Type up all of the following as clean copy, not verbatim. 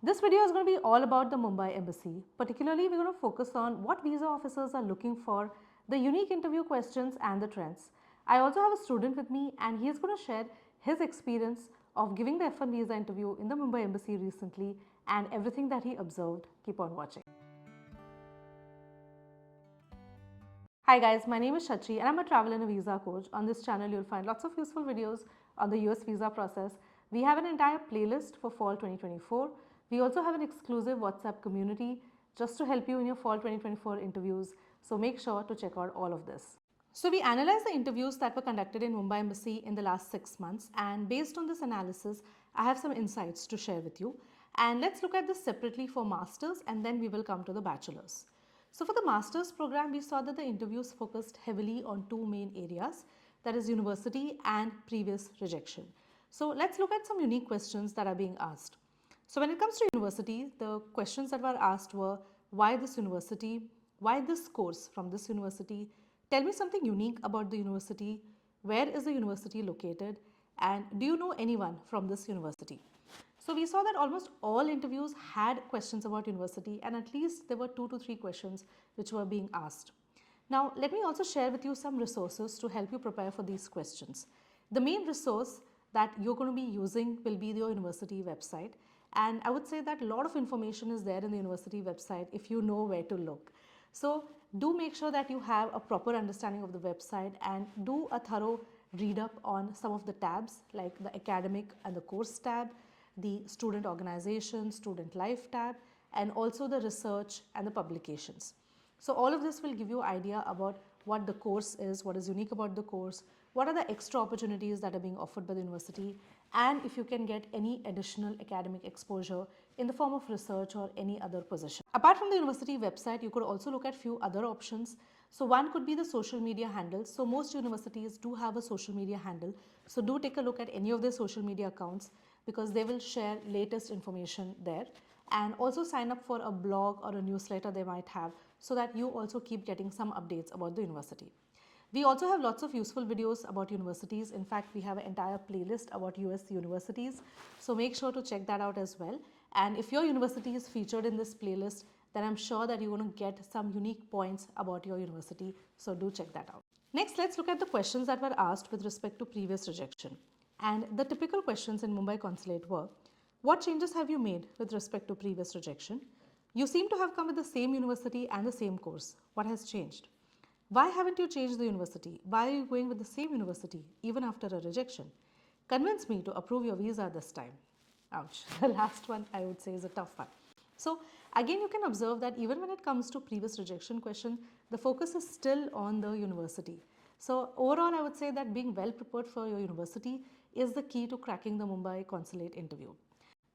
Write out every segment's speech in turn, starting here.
This video is going to be all about the Mumbai Embassy. Particularly, we're going to focus on what visa officers are looking for, the unique interview questions and the trends. I also have a student with me and he is going to share his experience of giving the F1 visa interview in the Mumbai Embassy recently and everything that he observed. Keep on watching. Hi guys, my name is Shachi and I'm a travel and a visa coach. On this channel, you'll find lots of useful videos on the US visa process. We have an entire playlist for fall 2024. We also have an exclusive WhatsApp community just to help you in your fall 2024 interviews. So make sure to check out all of this. So we analyzed the interviews that were conducted in Mumbai Embassy in the last 6 months, and based on this analysis, I have some insights to share with you. And let's look at this separately for masters and then we will come to the bachelors. So for the master's program, we saw that the interviews focused heavily on two main areas, that is university and previous rejection. So let's look at some unique questions that are being asked. So when it comes to university, the questions that were asked were, why this university? Why this course from this university? Tell me something unique about the university. Where is the university located? And do you know anyone from this university? So we saw that almost all interviews had questions about university, and at least there were 2 to 3 questions which were being asked. Now let me also share with you some resources to help you prepare for these questions. The main resource that you're going to be using will be your university website, and I would say that a lot of information is there in the university website if you know where to look. So do make sure that you have a proper understanding of the website and do a thorough read up on some of the tabs like the academic and the course tab, the student organization, student life tab, and also the research and the publications. So all of this will give you idea about what the course is, what is unique about the course, what are the extra opportunities that are being offered by the university, and if you can get any additional academic exposure in the form of research or any other position. Apart from the university website, you could also look at few other options. So one could be the social media handles. So most universities do have a social media handle. So do take a look at any of their social media accounts because they will share latest information there, and also sign up for a blog or a newsletter they might have so that you also keep getting some updates about the university. We also have lots of useful videos about universities. In fact, we have an entire playlist about US universities. So make sure to check that out as well. And if your university is featured in this playlist, then I'm sure that you're going to get some unique points about your university. So do check that out. Next, let's look at the questions that were asked with respect to previous rejection. And the typical questions in Mumbai Consulate were, what changes have you made with respect to previous rejection? You seem to have come with the same university and the same course. What has changed? Why haven't you changed the university? Why are you going with the same university even after a rejection? Convince me to approve your visa this time. Ouch. The last one I would say is a tough one. So again, you can observe that even when it comes to previous rejection question, the focus is still on the university. So overall, I would say that being well prepared for your university is the key to cracking the Mumbai Consulate interview.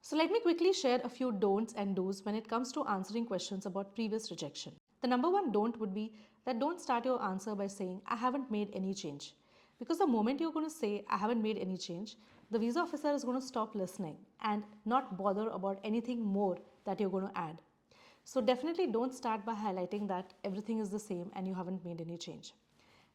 So let me quickly share a few don'ts and do's when it comes to answering questions about previous rejection. The number one don't would be that don't start your answer by saying, I haven't made any change. Because the moment you're going to say, I haven't made any change, the visa officer is going to stop listening and not bother about anything more that you're going to add. So definitely don't start by highlighting that everything is the same and you haven't made any change.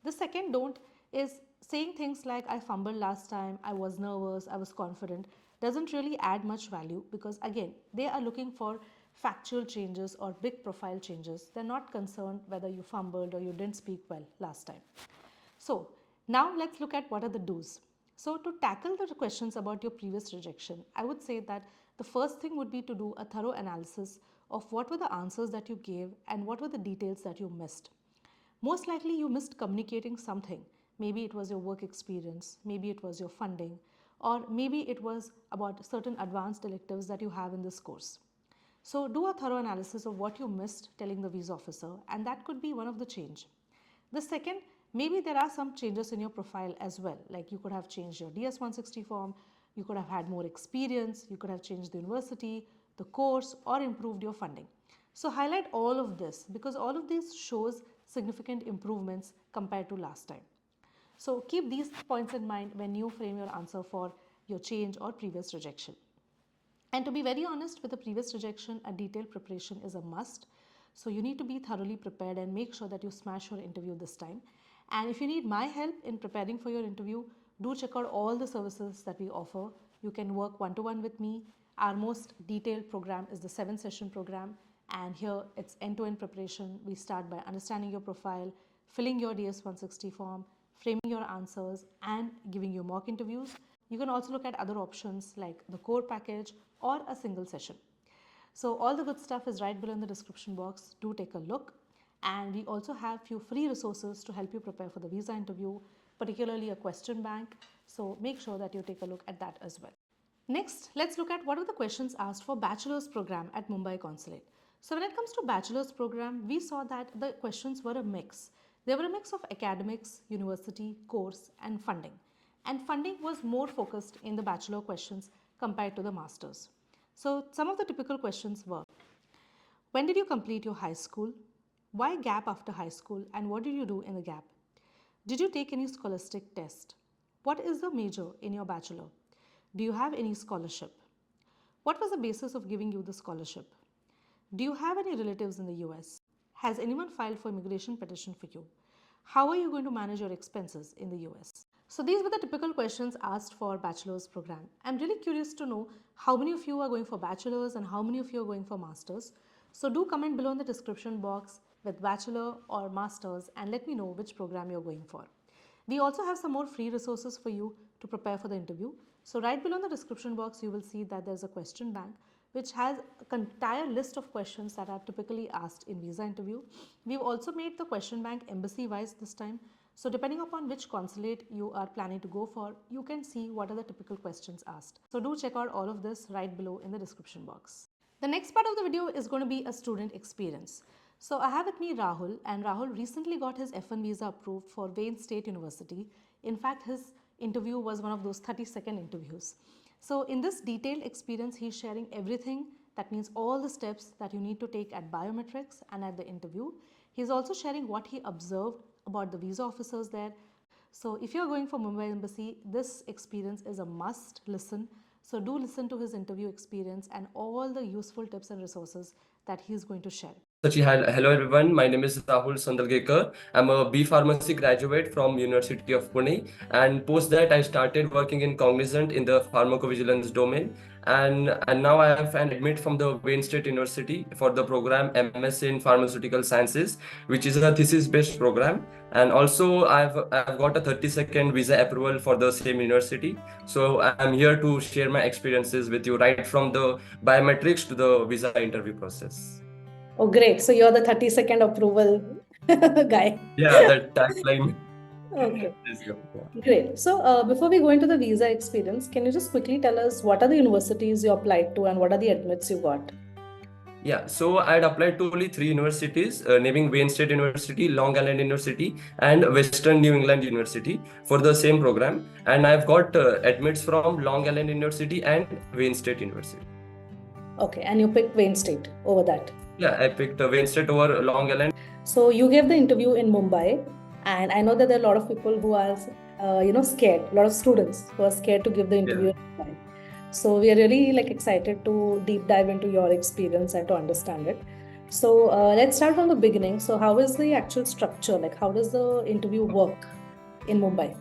The second don't is saying things like I fumbled last time, I was nervous, I was confident doesn't really add much value because again, they are looking for factual changes or big profile changes. They're not concerned whether you fumbled or you didn't speak well last time. So now let's look at what are the do's. So to tackle the questions about your previous rejection, I would say that the first thing would be to do a thorough analysis of what were the answers that you gave and what were the details that you missed. Most likely you missed communicating something. Maybe it was your work experience, maybe it was your funding, or maybe it was about certain advanced electives that you have in this course. So do a thorough analysis of what you missed telling the visa officer, and that could be one of the change. The second, maybe there are some changes in your profile as well, like you could have changed your DS-160 form, you could have had more experience, you could have changed the university, the course, or improved your funding. So highlight all of this because all of this shows significant improvements compared to last time. So keep these points in mind when you frame your answer for your change or previous rejection. And to be very honest, with the previous rejection, a detailed preparation is a must. So you need to be thoroughly prepared and make sure that you smash your interview this time. And if you need my help in preparing for your interview, do check out all the services that we offer. You can work one-to-one with me. Our most detailed program is the 7-session program, and here it's end-to-end preparation. We start by understanding your profile, filling your DS-160 form, framing your answers, and giving you mock interviews. You can also look at other options like the core package or a single session. So all the good stuff is right below in the description box. Do take a look. And we also have few free resources to help you prepare for the visa interview, particularly a question bank. So make sure that you take a look at that as well. Next, let's look at what are the questions asked for bachelor's program at Mumbai Consulate. So when it comes to bachelor's program, we saw that the questions were a mix. They were a mix of academics, university, course and funding. And funding was more focused in the bachelor questions compared to the masters. So some of the typical questions were: when did you complete your high school? Why gap after high school and what did you do in the gap? Did you take any scholastic test? What is the major in your bachelor? Do you have any scholarship? What was the basis of giving you the scholarship? Do you have any relatives in the US? Has anyone filed for immigration petition for you? How are you going to manage your expenses in the US? So these were the typical questions asked for bachelor's program. I'm really curious to know how many of you are going for bachelor's and how many of you are going for masters. So do comment below in the description box with bachelor or masters and let me know which program you're going for. We also have some more free resources for you to prepare for the interview. So right below in the description box, you will see that there's a question bank which has an entire list of questions that are typically asked in visa interview. We've also made the question bank embassy wise this time. So depending upon which consulate you are planning to go for, you can see what are the typical questions asked. So do check out all of this right below in the description box. The next part of the video is going to be a student experience. So I have with me Rahul, and Rahul recently got his F1 visa approved for Wayne State University. In fact, his interview was one of those 30-second interviews. So in this detailed experience, he's sharing everything. That means all the steps that you need to take at biometrics and at the interview. He's also sharing what he observed about the visa officers there. So if you're going for Mumbai Embassy, this experience is a must listen. So do listen to his interview experience and all the useful tips and resources that he's going to share. Shachi, hello everyone. My name is Rahul Sandalgekar. I'm a B Pharmacy graduate from University of Pune, and post that I started working in Cognizant in the pharmacovigilance domain, and now I have an admit from the Wayne State University for the program MS in Pharmaceutical Sciences, which is a thesis-based program. And also I've got a 30-second visa approval for the same university. So I'm here to share my experiences with you right from the biometrics to the visa interview process. Oh, great. So you're the 30-second approval guy. Yeah, that tagline. Okay. Let's go. Yeah. Great. So before we go into the visa experience, can you just quickly tell us what are the universities you applied to and what are the admits you got? Yeah, so I had applied to only three universities, naming Wayne State University, Long Island University, and Western New England University for the same program. And I've got admits from Long Island University and Wayne State University. Okay, and you picked Wayne State over that. Yeah, I picked Wayne State over Long Island. So you gave the interview in Mumbai, and I know that there are a lot of people who are, scared. A lot of students who are scared to give the interview in Mumbai. So we are really excited to deep dive into your experience and to understand it. So let's start from the beginning. So how is the actual structure? How does the interview work in Mumbai?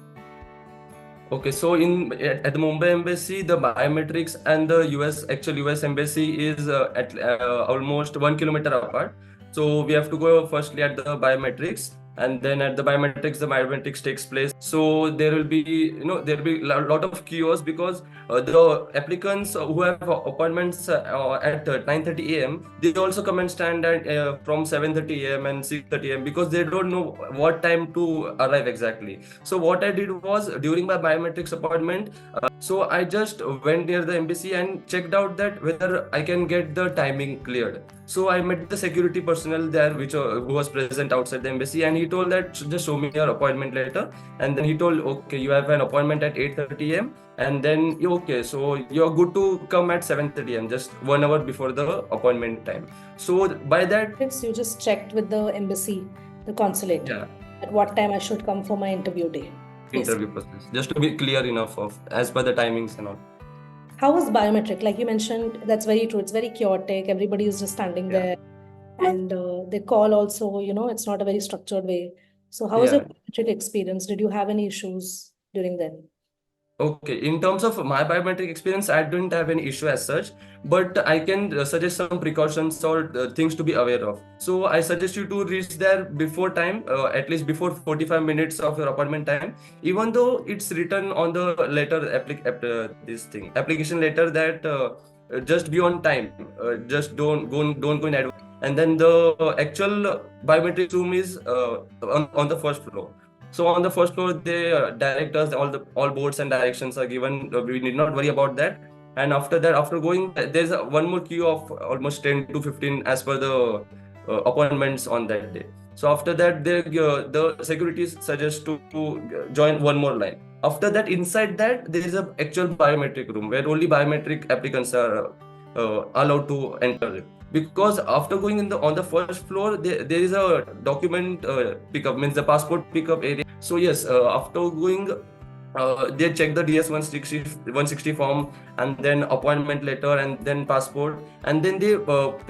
Okay, so at the Mumbai Embassy, the biometrics and the US Embassy is at almost 1 kilometer apart. So we have to go firstly at the biometrics, and then at the biometrics takes place. So there will be a lot of kiosks because the applicants who have appointments at 9:30 a.m. they also come and stand at from 7:30 a.m. and 6:30 a.m. because they don't know what time to arrive exactly. So what I did was during my biometrics appointment, so I just went near the embassy and checked out that whether I can get the timing cleared. So I met the security personnel there, who was present outside the embassy, and he told that just show me your appointment letter. And then he told, okay, you have an appointment at 8:30 a.m. and then okay, so you're good to come at 7:30 a.m. just 1 hour before the appointment time. So by that, you just checked with the embassy, the consulate, at what time I should come for my interview day. Interview process, just to be clear enough of as per the timings and all. How was biometric? Like you mentioned, that's very true. It's very chaotic. Everybody is just standing there, and they call also. It's not a very structured way. So how was your biometric experience? Did you have any issues during then? Okay, in terms of my biometric experience, I don't have any issue as such, but I can suggest some precautions or things to be aware of. So I suggest you to reach there before time, at least before 45 minutes of your appointment time, even though it's written on the letter, this thing, application letter that just be on time, just don't go in advance. And then the actual biometric room is on the first floor. So on the first floor, they direct us. All boards and directions are given. We need not worry about that. And after that, after going, there's one more queue of almost 10 to 15 as per the appointments on that day. So after that, the securities suggest to join one more line. After that, inside that, there is a actual biometric room where only biometric applicants are allowed to enter it. Because after going in the on the first floor, there is a document pickup, means the passport pickup area. So yes, after going, they check the DS 160 form, and then appointment letter, and then passport, and then they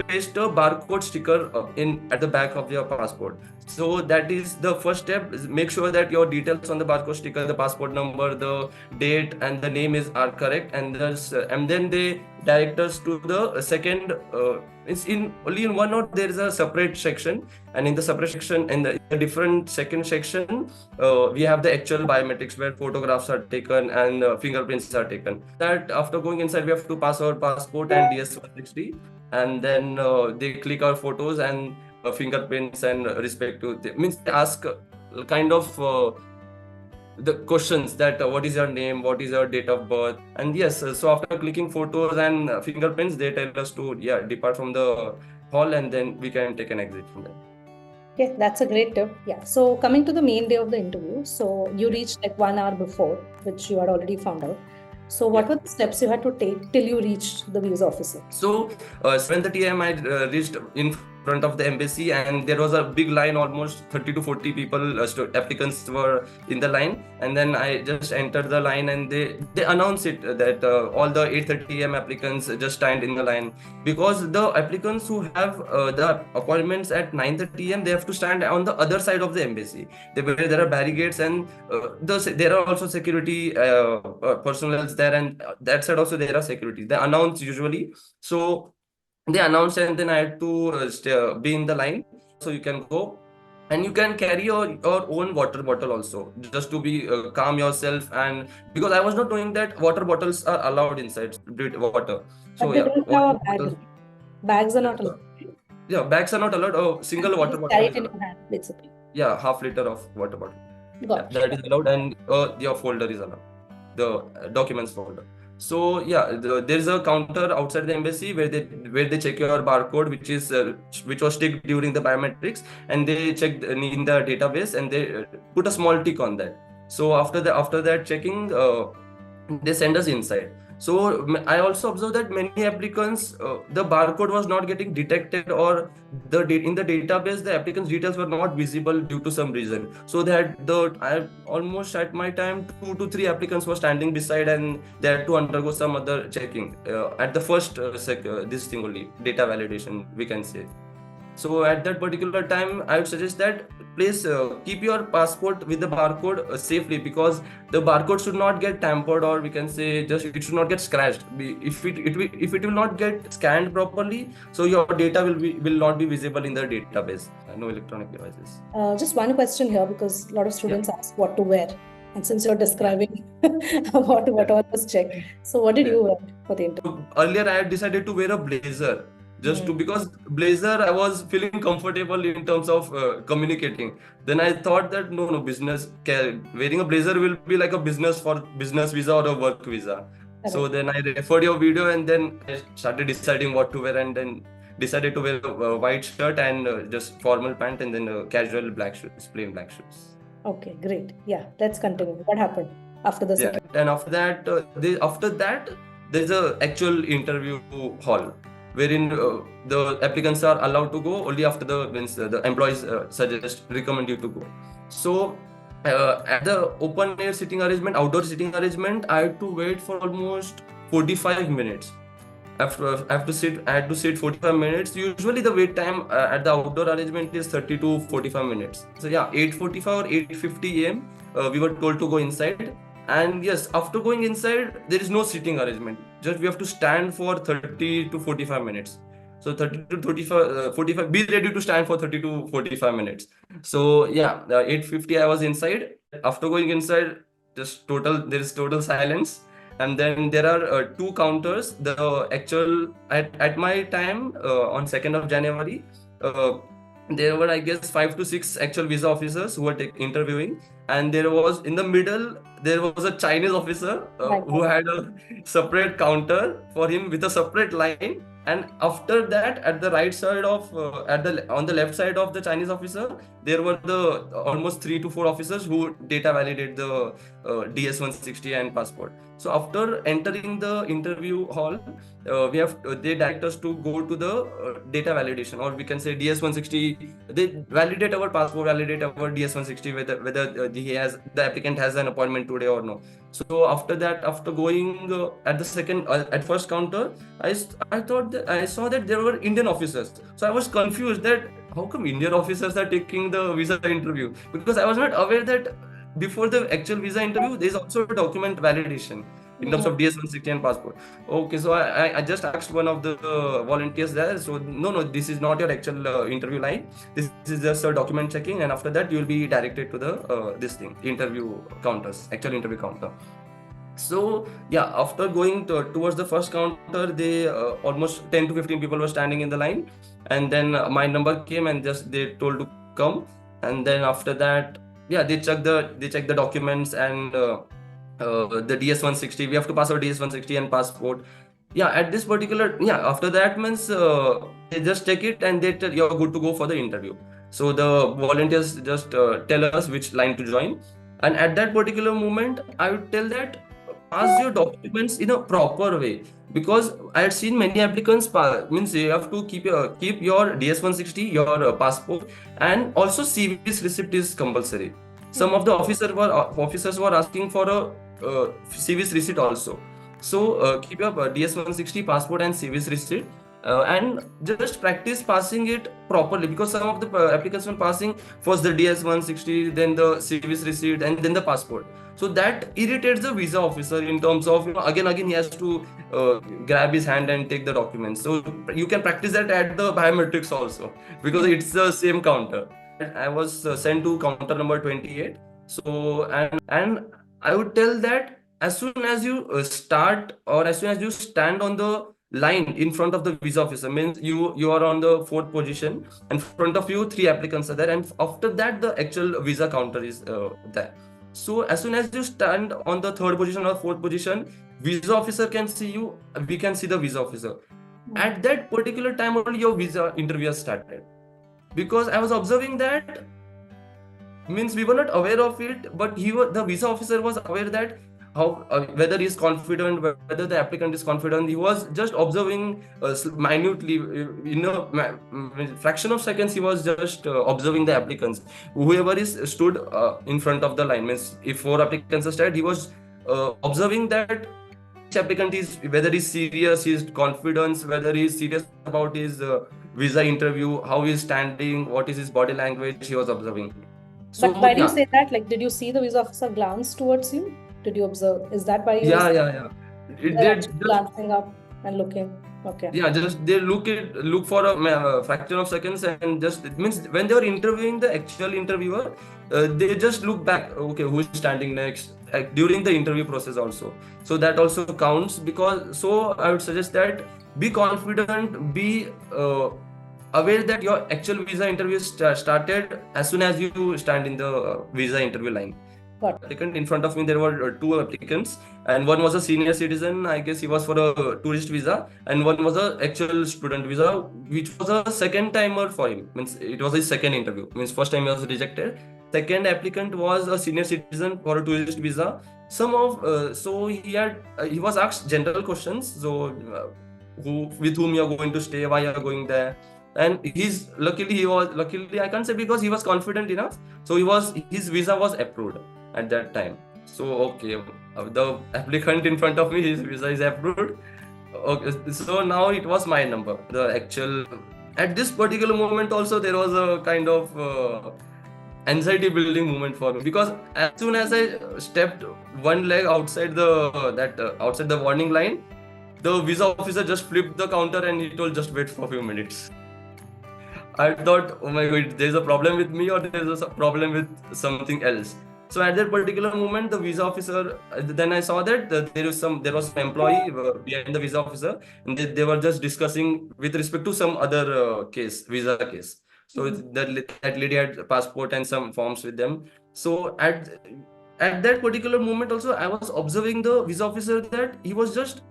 paste a barcode sticker in at the back of your passport. So that is the first step. Make sure that your details on the barcode sticker, the passport number, the date, and the name are correct, and then they direct us to the second. It's in only in one note there is a separate section, and in the separate section, in the different second section, we have the actual biometrics where photographs are taken and fingerprints are taken. That after going inside, we have to pass our passport and DS-160, and then they click our photos and fingerprints and respective means they ask kind of the questions that what is your name, what is your date of birth, and yes, so after clicking photos and fingerprints, they tell us to depart from the hall, and then we can take an exit from there. Okay, that's a great tip. Yeah. So coming to the main day of the interview, so you reached like 1 hour before, which you had already found out. So what were the steps you had to take till you reached the visa officer? So 7:30 a.m. I reached in front of the embassy, and there was a big line, almost 30 to 40 people, applicants were in the line. And then I just entered the line, and they announced it that all the 8:30 a.m. applicants just stand in the line, because the applicants who have the appointments at 9:30 a.m. they have to stand on the other side of the embassy, where there are barricades, and there are also security personnel there, and that side also there are security. They announce usually. So they announced, and then I had to be in the line. So you can go, and you can carry your own water bottle also, just to be calm yourself. And because I was not knowing that water bottles are allowed inside water. So But they don't water have a bag. bottles. Bags are not allowed. Yeah, bags are not allowed. Single water Just bottle carry is it in allowed. your hand, basically. Yeah, half-liter of water bottle. Got That is allowed, and your folder is allowed, the documents folder. So there is a counter outside the embassy where they check your barcode, which was ticked during the biometrics, and they check in the database, and they put a small tick on that. So after that checking, they send us inside. So I also observed that many applicants, the barcode was not getting detected, or in the database the applicants' details were not visible due to some reason. So I almost at my time 2 to 3 applicants were standing beside, and they had to undergo some other checking at the first this thing only, data validation we can say. So at that particular time, I would suggest that please keep your passport with the barcode safely, because the barcode should not get tampered, or we can say just it should not get scratched. If it will not get scanned properly, so your data will not be visible in the database. No electronic devices. Just one question here, because a lot of students ask what to wear. And since you're describing what all was checked, so what did you wear for the interview? Earlier, I had decided to wear a blazer, because blazer I was feeling comfortable in terms of communicating. Then I thought that no, wearing a blazer will be like a business visa or a work visa. So then I referred your video, and then I started deciding what to wear, and then decided to wear a white shirt and just formal pant, and then casual black shoes, plain black shoes. Okay, great. Yeah, let's continue. What happened after the second? And after that, there's a actual interview hall, wherein the applicants are allowed to go only after the employees recommend you to go. So at the open air sitting arrangement, outdoor sitting arrangement, I had to wait for almost 45 minutes. I had to sit 45 minutes. Usually the wait time at the outdoor arrangement is 30 to 45 minutes. So 8:45 or 8:50 a.m. We were told to go inside. And yes, after going inside, there is no sitting arrangement. Just we have to stand for 30 to 45 minutes. So 30 to 45, be ready to stand for 30 to 45 minutes. So yeah, 8:50 I was inside. After going inside, there is total silence. And then there are two counters. The actual, at my time, on 2nd of January, uh, there were, I guess, 5 to 6 actual visa officers who were interviewing. And there was, in the middle, there was a Chinese officer who had a separate counter for him with a separate line. And after that, at the right side of, on the left side of the Chinese officer, there were the almost 3 to 4 officers who data validate the DS-160 and passport. So after entering the interview hall, they direct us to go to the data validation, or we can say DS-160. They validate our passport, validate our DS-160, whether the applicant has an appointment today or no. So after that, after going at first counter, I thought that I saw that there were Indian officers. So I was confused that how come Indian officers are taking the visa interview, because I was not aware that before the actual visa interview there is also a document validation in terms of DS-160 and passport. Okay, so I just asked one of the volunteers there. So no, this is not your actual interview line. This is just a document checking, and after that you will be directed to the interview counters, actual interview counter. So yeah, after going towards the first counter, they almost 10 to 15 people were standing in the line, and then my number came, and just they told to come. And then after that, yeah, they check the documents and the DS-160. We have to pass our DS-160 and passport. Yeah, at this particular, yeah, after that means they just check it and they tell you're good to go for the interview. So the volunteers just tell us which line to join. And at that particular moment, I would tell that pass your documents in a proper way, because I had seen many applicants means you have to keep your DS-160, your passport, and also CVS receipt is compulsory. Some of the officers were asking for a CVS receipt also. So keep your DS-160, passport, and CVS receipt. And just practice passing it properly, because some of the applicants were passing first the DS-160, then the CVS receipt, and then the passport. So that irritates the visa officer in terms of, again he has to grab his hand and take the documents. So you can practice that at the biometrics also, because it's the same counter. I was sent to counter number 28. So and I would tell that as soon as you start, or as soon as you stand on the line in front of the visa officer, means you are on the fourth position, and in front of you 3 applicants are there, and after that the actual visa counter is there. So as soon as you stand on the third position or fourth position, visa officer can see you, we can see the visa officer. At that particular time only your visa interview has started, because I was observing that, means we were not aware of it, but the visa officer was aware that how whether he is confident, whether the applicant is confident. He was just observing minutely, in a fraction of seconds. He was just observing the applicants, whoever is stood in front of the line. Means if 4 applicants are started, he was observing that each applicant is, whether he's serious, his confidence, whether he's serious about his visa interview, how he's standing, what is his body language. He was observing. So, but why do you say that? Like, did you see the visa officer glance towards you? Did you observe? Is that why you? Yeah. They're just glancing up and looking. Okay. Yeah, just they look for a fraction of seconds, and just, it means when they were interviewing the actual interviewer, they just look back. Okay, who is standing next during the interview process also. So that also counts, because so I would suggest that be confident, be aware that your actual visa interview started as soon as you stand in the visa interview line. In front of me there were 2 applicants, and one was a senior citizen. I guess he was for a tourist visa, and one was a actual student visa, which was a second timer for him. Means it was his second interview. Means first time he was rejected. Second applicant was a senior citizen for a tourist visa. So he was asked general questions. So with whom you are going to stay, why you are going there. And luckily I can't say, because he was confident enough, so his visa was approved at that time. So okay, the applicant in front of me, his visa is approved. Okay, so now it was my number. The actual, at this particular moment also, there was a kind of anxiety building moment for me, because as soon as I stepped one leg outside outside the warning line, the visa officer just flipped the counter and he told, just wait for a few minutes. I thought, oh my god, there's a problem with me or there's a problem with something else. So at that particular moment, the visa officer, then I saw that there was some employee behind the visa officer, and they were just discussing with respect to some other visa case. So that lady had passport and some forms with them. So at that particular moment also, I was observing the visa officer that he was just,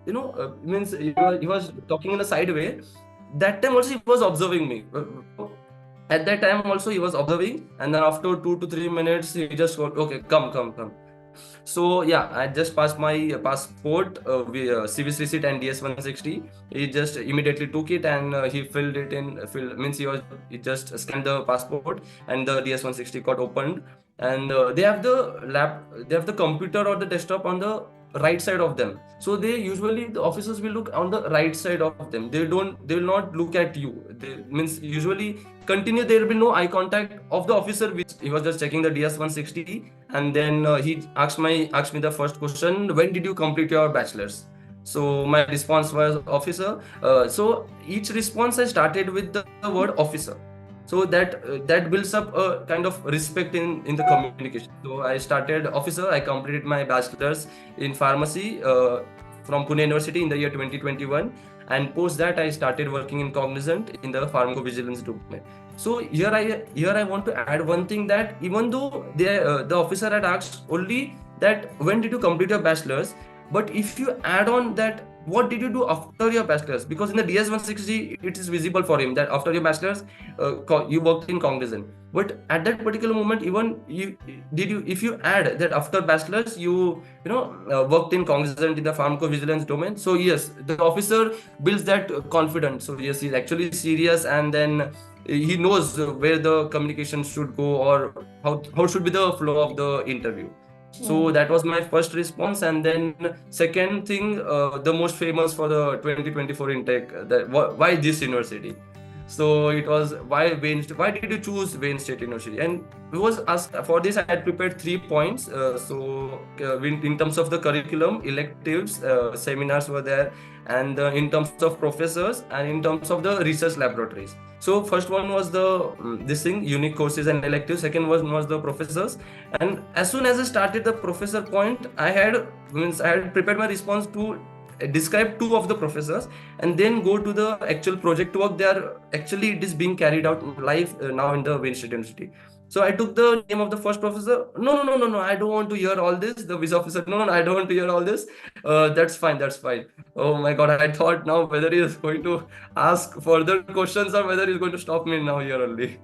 means he was talking in a side way. That time also he was observing me. At that time also he was observing, and then after 2 to 3 minutes he just got, okay, come. So yeah, I just passed my passport, CVS receipt and DS-160. He just immediately took it and he filled it in. Means he just scanned the passport and the DS-160 got opened. And they have the computer or the desktop on the right side of them. So the officers will look on the right side of them. They will not look at you. Means usually continue, there will be no eye contact of the officer, which he was just checking the DS-160. And then he asked me the first question, when did you complete your bachelor's? So my response was officer. So each response I started with the word officer. So that builds up a kind of respect in the communication. So I started officer. I completed my bachelor's in pharmacy from Pune University in the year 2021, and post that I started working in Cognizant in the pharmacovigilance domain. So here I want to add one thing, that even though the officer had asked only that when did you complete your bachelor's, but if you add on that what did you do after your bachelor's, because in the DS-160 it is visible for him that after your bachelor's you worked in Cognizant. But at that particular moment, even if you add that after bachelor's worked in Cognizant in the pharmacovigilance domain, so yes, the officer builds that confidence. So yes, he's actually serious, and then he knows where the communication should go, or how should be the flow of the interview. So that was my first response. And then second thing, the most famous for the 2024 intake, why this university? So it was, why did you choose Wayne State University? And it was asked, for this I had prepared 3 points. In terms of the curriculum, electives, seminars were there, and in terms of professors, and in terms of the research laboratories. So first one was unique courses and electives. Second was the professors. And as soon as I started the professor point, I had prepared my response to describe 2 of the professors, and then go to the actual project work. It is being carried out live now in the Wayne State University. So I took the name of the first professor. No, I don't want to hear all this. The visa officer, no, I don't want to hear all this. That's fine. Oh my god, I thought now whether he is going to ask further questions or whether he's going to stop me now here only.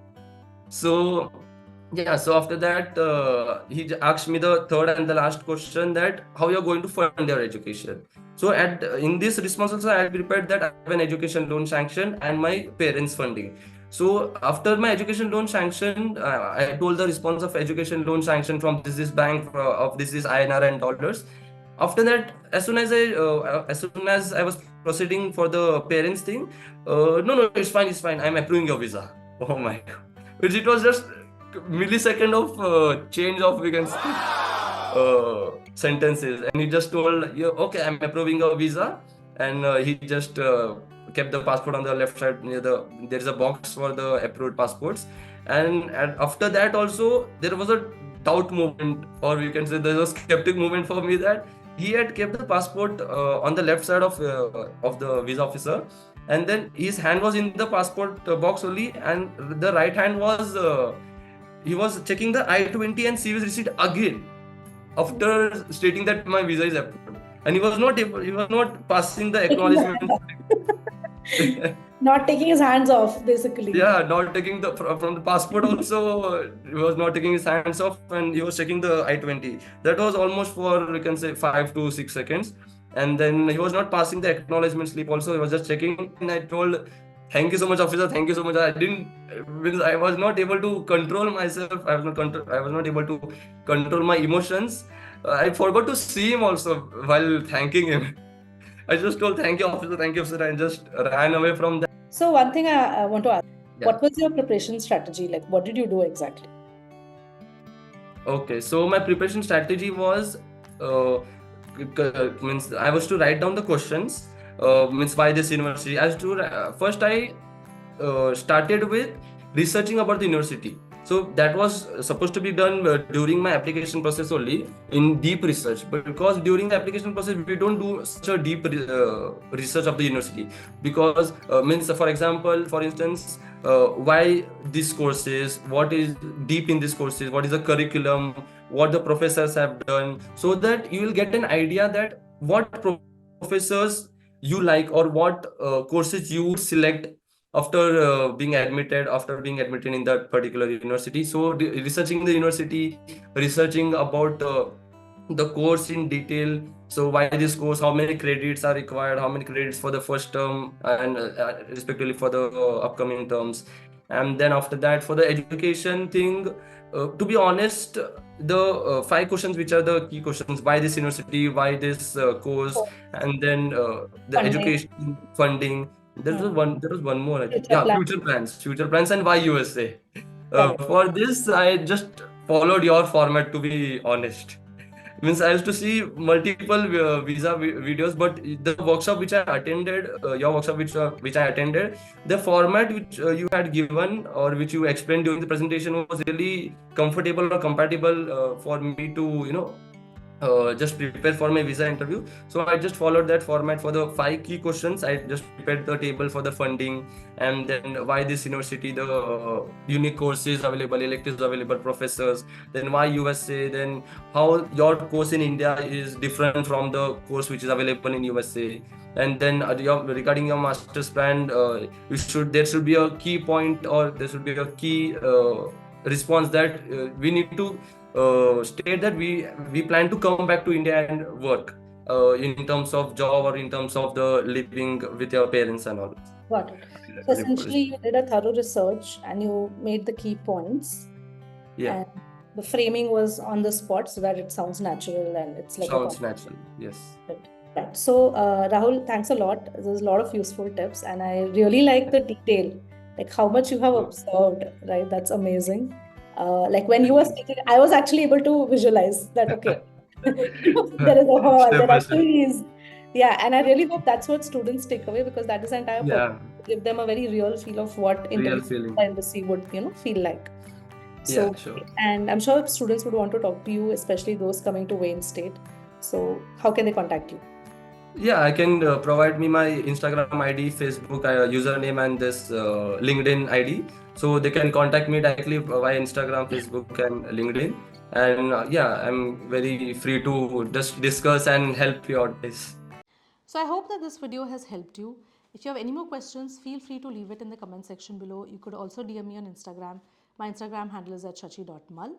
So yeah, so after that, he asked me the third and the last question, that how you're going to fund your education. So in this response also, I prepared that I have an education loan sanction and my parents' funding. So after my education loan sanction, I told the response of education loan sanction from this bank of this is INR and dollars. After that, as soon as I was proceeding for the parents thing, no, it's fine. I'm approving your visa. Oh my god, it was just millisecond of change of, we can say, sentences, and he just told, yeah, okay, I'm approving your visa. And he just kept the passport on the left side near there is a box for the approved passports. And after that also, there was a doubt moment, or you can say there was a skeptic moment for me, that he had kept the passport on the left side of the visa officer, and then his hand was in the passport box only, and the right hand was he was checking the I-20 and CVS receipt again after stating that my visa is approved, and he was not passing the acknowledgement. Not taking his hands off, basically. Yeah, not taking from the passport also. He was not taking his hands off, and he was checking the I-20. That was almost for, we can say, 5 to 6 seconds, and then he was not passing the acknowledgement slip also. He was just checking, and I told, thank you so much, officer. Thank you so much. I was not able to control myself. I was not able to control my emotions. I forgot to see him also while thanking him. I just told, thank you, officer, and just ran away from that. So one thing I want to ask, what was your preparation strategy? Like, what did you do exactly? Okay, so my preparation strategy was means I was to write down the questions. Means why this university? As to first I started with researching about the university. So that was supposed to be done during my application process only in deep research. But because during the application process we don't do such a deep research of the university, because means for example, for instance, why these courses, what is deep in these courses, what is the curriculum, what the professors have done, so that you will get an idea that what professors you like or what courses you would select after being admitted in that particular university. So researching the university, researching about the course in detail. So why this course, how many credits are required, how many credits for the first term, and respectively for the upcoming terms. And then after that, for the education thing, to be honest, the five questions which are the key questions: why this university, why this course, and then the Funding. education funding. Hmm. There was one more, I think. Future Yeah, plan. future plans, and why USA. Correct. For this, I just followed your format, to be honest. Means I used to see multiple visa videos, but the workshop which I attended, your workshop which I attended, the format which you had given or which you explained during the presentation was really comfortable or compatible for me to just prepare for my visa interview. So I just followed that format for the five key questions. I just prepared the table for the funding, and then why this university, the unique courses available, electives available, professors, then why USA, then how your course in India is different from the course which is available in USA. And then regarding your master's plan, there should be a key point, or there should be a key response that we need to state that we plan to come back to India and work in terms of job or in terms of the living with your parents and all. Got it. So essentially, you did a thorough research and you made the key points, Yeah, and the framing was on the spot so that it sounds natural and it's like a sounds natural. Yes. concept. Right. So, Rahul, thanks a lot. There's a lot of useful tips, and I really like the detail, like how much you have Oh, observed, right? That's amazing. Like when you thank were you. speaking, I was actually able to visualize that, okay, there is a hall, Step there by are step. trees. Yeah, and I really hope that's what students take away, because that is the entire purpose, Yeah, to give them a very real feel of what real interview feeling. embassy would, feel like. Yeah, So, sure. and I'm sure students would want to talk to you, especially those coming to Wayne State. So, how can they contact you? Yeah, I can provide me my Instagram ID, Facebook username, and this LinkedIn ID. So they can contact me directly via Instagram, Facebook, and LinkedIn. And yeah, I'm very free to just discuss and help you out, guys. So I hope that this video has helped you. If you have any more questions, feel free to leave it in the comment section below. You could also DM me on Instagram. My Instagram handle is at shachi.mal.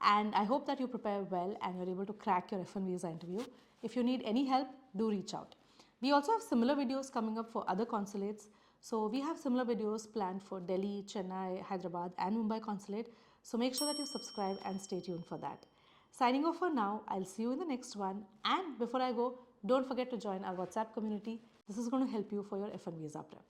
And I hope that you prepare well and you're able to crack your F1 visa interview. If you need any help, do reach out. We also have similar videos coming up for other consulates. So we have similar videos planned for Delhi, Chennai, Hyderabad and Mumbai consulate. So make sure that you subscribe and stay tuned for that. Signing off for now. I'll see you in the next one. And before I go, don't forget to join our WhatsApp community. This is going to help you for your F1 visa prep.